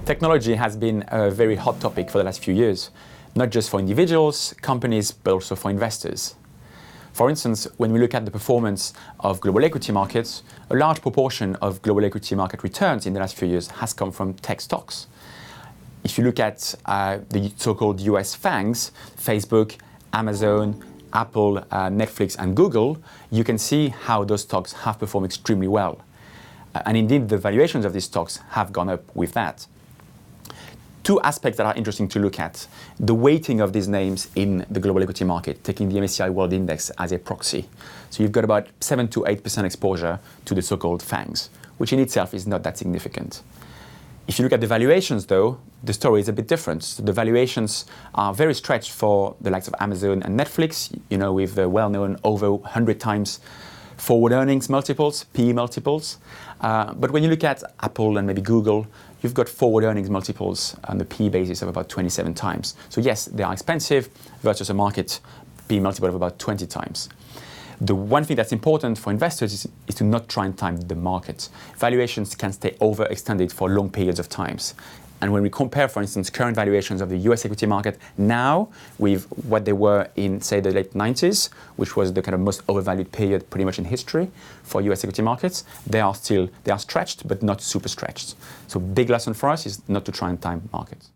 Technology has been a very hot topic for the last few years, not just for individuals, companies, but also for investors. For instance, when we look at the performance of global equity markets, a large proportion of global equity market returns in the last few years has come from tech stocks. If you look at the so-called US FAANGs, Facebook, Amazon, Apple, Netflix, and Google, you can see how those stocks have performed extremely well. And indeed, the valuations of these stocks have gone up with that. Two aspects that are interesting to look at: the weighting of these names in the global equity market, taking the MSCI World Index as a proxy. So you've got about 7 to 8% exposure to the so-called FAANGs, which in itself is not that significant. If you look at the valuations, though, the story is a bit different. So the valuations are very stretched for the likes of Amazon and Netflix, with the well-known over 100 times forward earnings multiples, PE multiples. But when you look at Apple and maybe Google, you've got forward earnings multiples on the PE basis of about 27 times. So yes, they are expensive versus a market PE multiple of about 20 times. The one thing that's important for investors is to not try and time the market. Valuations can stay overextended for long periods of times. And when we compare, for instance, current valuations of the US equity market now with what they were in, say, the late 90s, which was the kind of most overvalued period pretty much in history for US equity markets, they are stretched, but not super stretched. So big lesson for us is not to try and time markets.